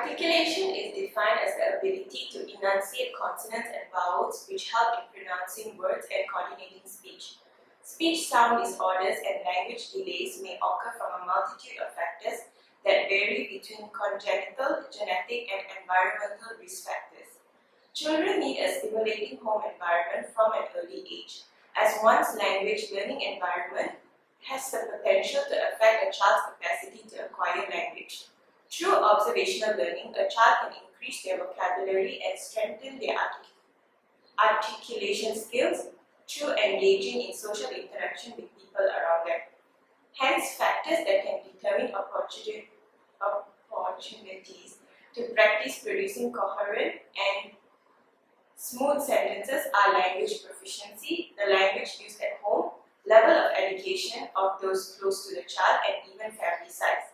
Articulation is defined as the ability to enunciate consonants and vowels which help in pronouncing words and coordinating speech. Speech sound disorders and language delays may occur from a multitude of factors that vary between congenital, genetic, and environmental risk factors. Children need a stimulating home environment from an early age, as one's language learning environment has the potential to affect a child's capacity to acquire language. Through observational learning, a child can increase their vocabulary and strengthen their articulation skills through engaging in social interaction with people around them. Hence, factors that can determine opportunities to practice producing coherent and smooth sentences are language proficiency, the language used at home, level of education of those close to the child, and even family size.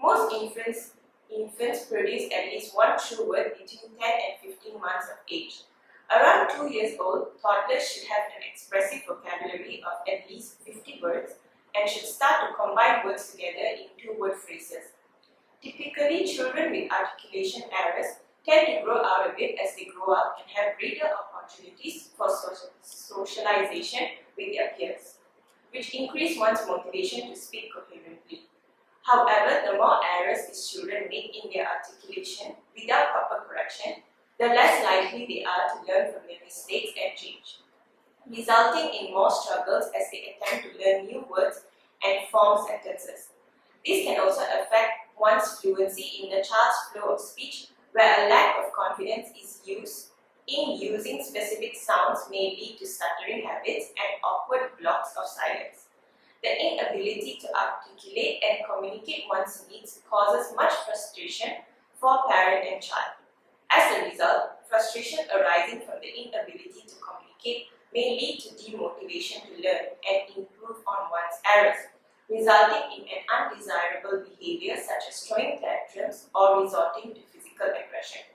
Most infants produce at least one true word between 10 and 15 months of age. Around 2 years old, toddlers should have an expressive vocabulary of at least 50 words and should start to combine words together in two-word phrases. Typically, children with articulation errors tend to grow out of it as they grow up and have greater opportunities for socialization with their peers, which increase one's motivation to speak coherently. However, the more errors these children make in their articulation without proper correction, the less likely they are to learn from their mistakes and change, resulting in more struggles as they attempt to learn new words and form sentences. This can also affect one's fluency in the child's flow of speech, where a lack of confidence is used in using specific sounds may lead to stuttering habits and awkward blocks of silence. The inability to articulate and communicate one's needs causes much frustration for parent and child. As a result, frustration arising from the inability to communicate may lead to demotivation to learn and improve on one's errors, resulting in an undesirable behavior such as throwing tantrums or resorting to physical aggression.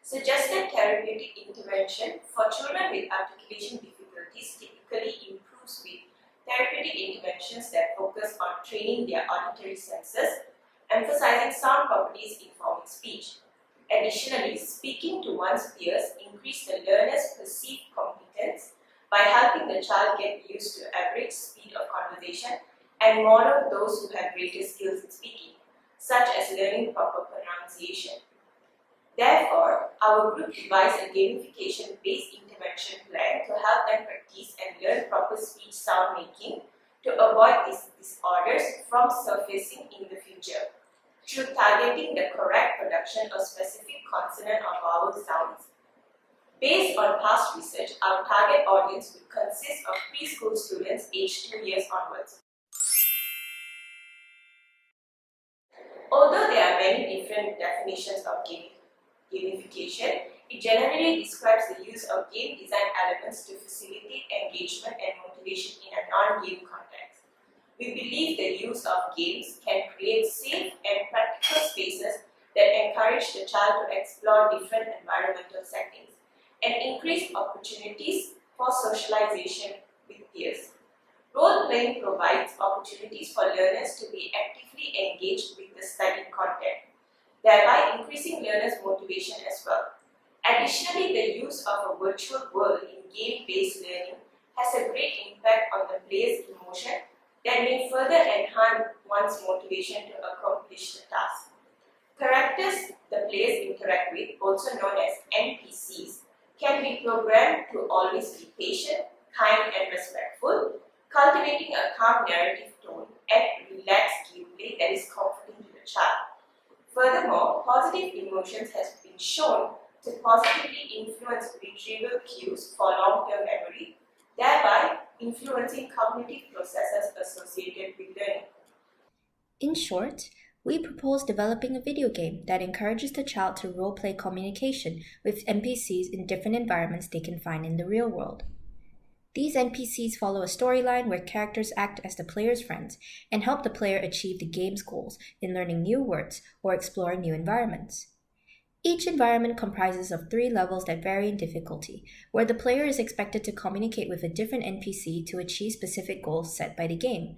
Suggested therapeutic intervention for children with articulation difficulties typically improves with therapeutic interventions that focus on training their auditory senses, emphasizing sound properties in forming speech. Additionally, speaking to one's peers increases the learner's perceived competence by helping the child get used to average speed of conversation and model those who have greater skills in speaking, such as learning proper pronunciation. Therefore, our group devised a gamification-based intervention plan to help them practice and learn proper speech sound making to avoid these disorders from surfacing in the future. Through targeting the correct production of specific consonant or vowel sounds. Based on past research, our target audience would consist of preschool students aged 2 years onwards. Although there are many different definitions of gamification, it generally describes the use of game design elements to facilitate engagement and motivation in a non-game context. We believe the use of games can create safe and practical spaces that encourage the child to explore different environmental settings and increase opportunities for socialization with peers. Role-playing provides opportunities for learners to be actively engaged with the studied content, thereby increasing learners' motivation as well. Additionally, the use of a virtual world in game-based learning has a great impact on the player's emotion that may further enhance one's motivation to accomplish the task. Characters the players interact with, also known as NPCs, can be programmed to always be patient, kind, and respectful, cultivating a calm narrative tone and relaxed gameplay that is comforting to the child. Furthermore, positive emotions has been shown to positively influence retrieval cues for long-term memory, thereby influencing cognitive processes associated with learning. In short, we propose developing a video game that encourages the child to role-play communication with NPCs in different environments they can find in the real world. These NPCs follow a storyline where characters act as the player's friends and help the player achieve the game's goals in learning new words or exploring new environments. Each environment comprises of 3 levels that vary in difficulty, where the player is expected to communicate with a different NPC to achieve specific goals set by the game.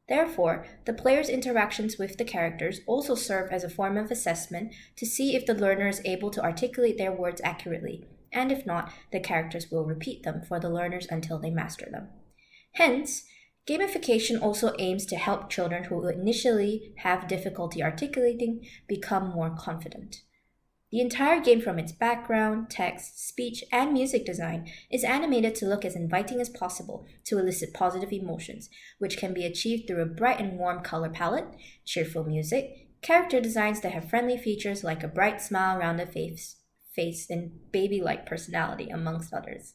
Therefore, the player's interactions with the characters also serve as a form of assessment to see if the learner is able to articulate their words accurately, and if not, the characters will repeat them for the learners until they master them. Hence, gamification also aims to help children who initially have difficulty articulating become more confident. The entire game, from its background, text, speech, and music design, is animated to look as inviting as possible to elicit positive emotions, which can be achieved through a bright and warm color palette, cheerful music, character designs that have friendly features like a bright smile around the face, and baby-like personality, amongst others.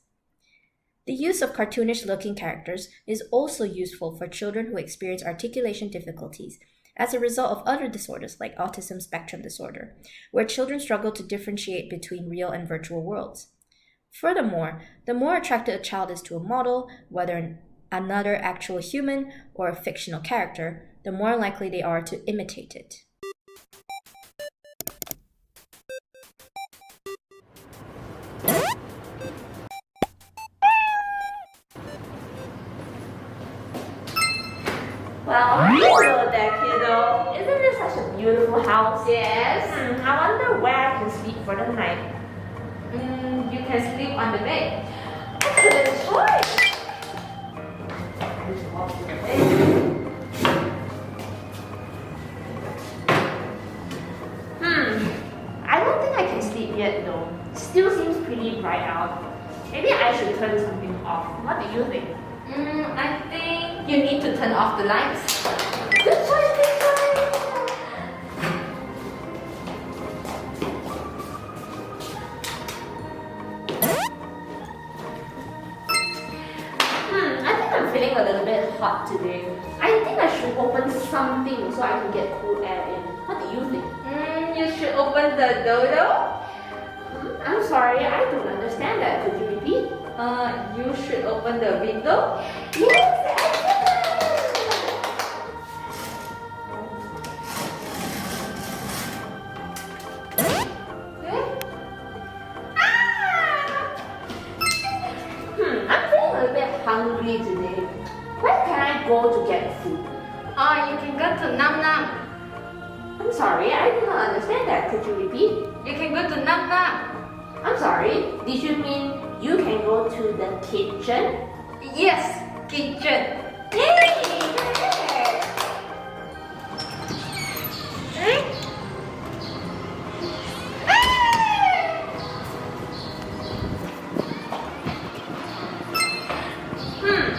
The use of cartoonish-looking characters is also useful for children who experience articulation difficulties as a result of other disorders like autism spectrum disorder, where children struggle to differentiate between real and virtual worlds. Furthermore, the more attracted a child is to a model, whether another actual human or a fictional character, the more likely they are to imitate it. Well, hello there, kiddo. Isn't this such a beautiful house? Yes. I wonder where I can sleep for the night. You can sleep on the bed. Excellent choice. I just walk to the bed. I don't think I can sleep yet though. Still seems pretty bright out. Maybe I should turn something off. What do you think? I think you need to turn off the lights. Good choice, good choice. I think I'm feeling a little bit hot today. I think I should open something so I can get cool air in. What do you think? You should open the door. I'm sorry, I don't understand that. Could you repeat? You should open the window. Yes, I'm feeling a little bit hungry today. Where can I go to get food? You can go to Nam Nam. I'm sorry, I did not understand that. Could you repeat? You can go to Nam Nam. I'm sorry, did you mean you can go to the kitchen? Yes, kitchen. Yay!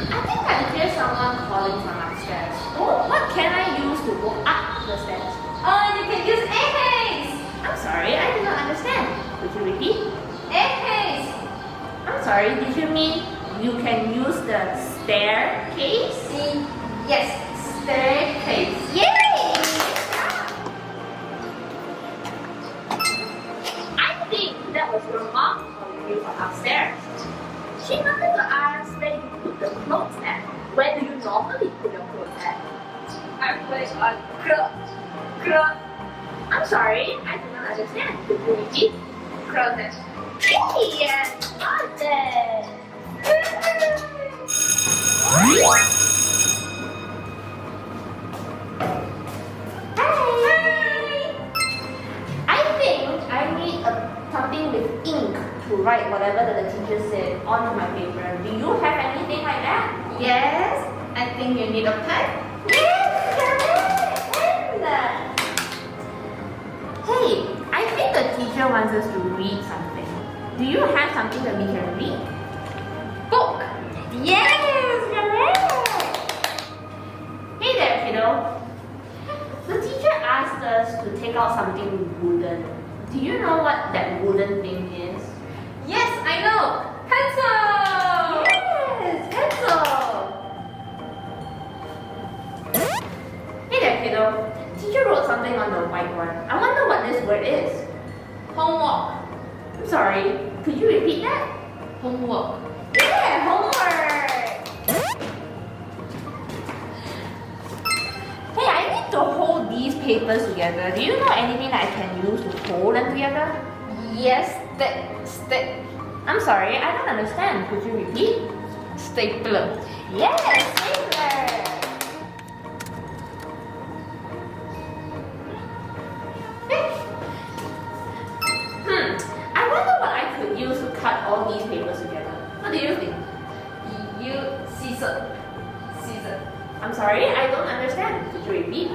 I think I hear someone calling from upstairs. Oh, what can I use to go up the stairs? You can use eggs. I'm sorry, I did not understand. Could you repeat? Eggs. I'm sorry, did you mean you can use the staircase? Yes, staircase. Yay! I think that was your mom calling you from upstairs. She wanted to ask where you put the clothes at. Where do you normally put your clothes at? I put it on closet. I'm sorry, I do not understand. Could you repeat? Closet. Yes, got it. Hi. I think I need something with ink to write whatever that the teacher said onto my paper. Do you have anything like that? Yes, I think you need a pen. Yes, hey, I think the teacher wants us to read something. Do you have something that we can read? Book. Yes, correct. Hey there, kiddo. The teacher asked us to take out something wooden. Do you know what that wooden thing is? Yes, I know. Pencil. Yes, pencil. Hey there, kiddo. Teacher wrote something on the whiteboard. I wonder what this word is. Homework. I'm sorry, could you repeat that? Homework. Yeah, homework. Hey, I need to hold these papers together. Do you know anything that I can use to hold them together? Yes, stick. I'm sorry, I don't understand. Could you repeat? Stapler. Yes, stapler. sorry, I don't understand. Could you repeat?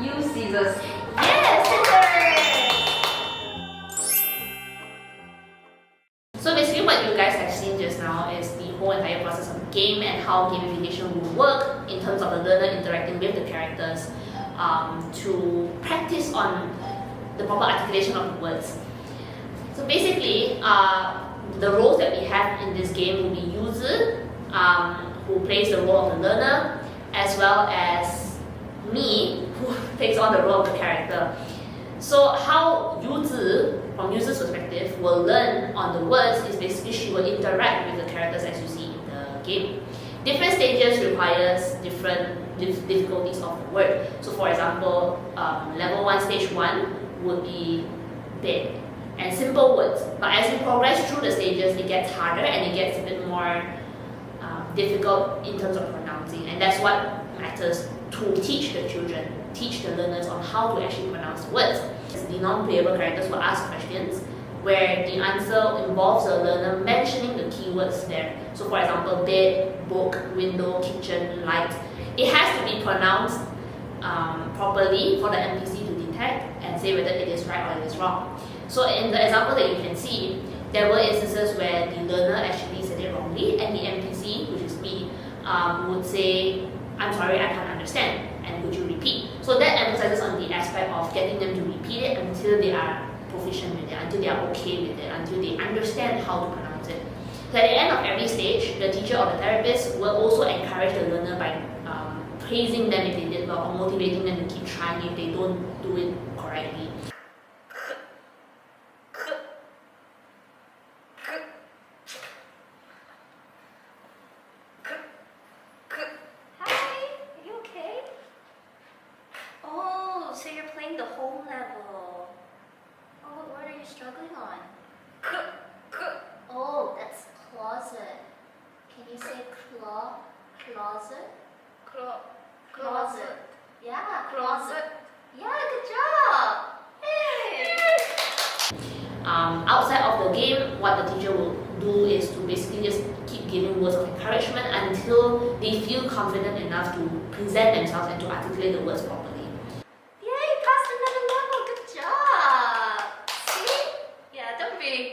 Use scissors. Yes, so basically what you guys have seen just now is the whole entire process of the game and how gamification will work in terms of the learner interacting with the characters to practice on the proper articulation of the words. So basically, the roles that we have in this game will be Yu Zhi, who plays the role of the learner, as well as me, who takes on the role of the character. So how Yu Zhi, from Yu Zhi's perspective, will learn on the words is basically she will interact with the characters as you see in the game. Different stages requires different difficulties of the word. So for example, level 1, stage 1 would be big and simple words. But as you progress through the stages, it gets harder and it gets a bit more difficult in terms of pronouncing. And that's what matters to teach the children, teach the learners on how to actually pronounce the words. The non-playable characters will ask questions where the answer involves the learner mentioning the keywords there. So for example, bed, book, window, kitchen, light. It has to be pronounced properly for the NPC to detect and say whether it is right or it is wrong. So in the example that you can see, there were instances where the learner actually said it wrongly and the NPC, which is me, would say, I'm sorry, I can't understand, and would you repeat? So that emphasizes on the aspect of getting them to repeat it until they are proficient with it, until they are okay with it, until they understand how to pronounce it. So at the end of every stage, the teacher or the therapist will also encourage the learner by praising them if they did well or motivating them to keep trying if they don't do it correctly. So you're playing the whole level. Oh, what word are you struggling on? Oh, that's closet. Can you say closet? Closet. Yeah, closet. Yeah, good job. Hey. Outside of the game, what the teacher will do is to basically just keep giving words of encouragement until they feel confident enough to present themselves and to articulate the words properly.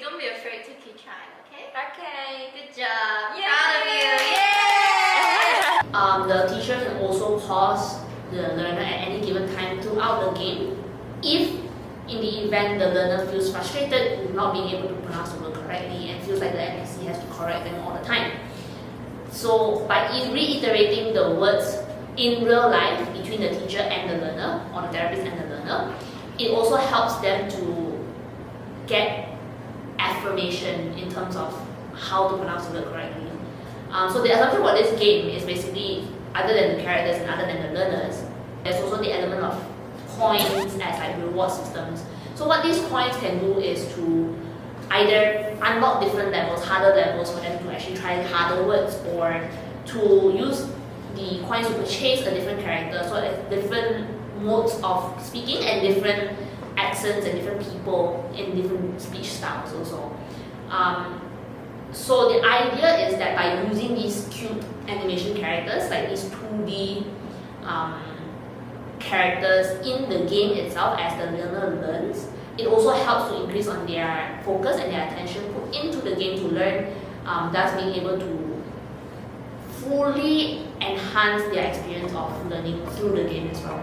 Don't be afraid to keep trying, okay? Okay. Good job. Yay. Proud of you. Yay! The teacher can also pause the learner at any given time throughout the game if in the event the learner feels frustrated with not being able to pronounce the word correctly and feels like the NPC has to correct them all the time. So by reiterating the words in real life between the teacher and the learner, or the therapist and the learner, it also helps them to get affirmation in terms of how to pronounce the word correctly. So the assumption for this game is basically, other than the characters and other than the learners, there's also the element of coins as like reward systems. So what these coins can do is to either unlock different levels, harder levels for them to actually try harder words, or to use the coins to purchase a different character, so there's different modes of speaking and different accents and different people in different speech styles also. So the idea is that by using these cute animation characters, like these 2D characters in the game itself as the learner learns, it also helps to increase on their focus and their attention put into the game to learn, thus being able to fully enhance their experience of learning through the game as well.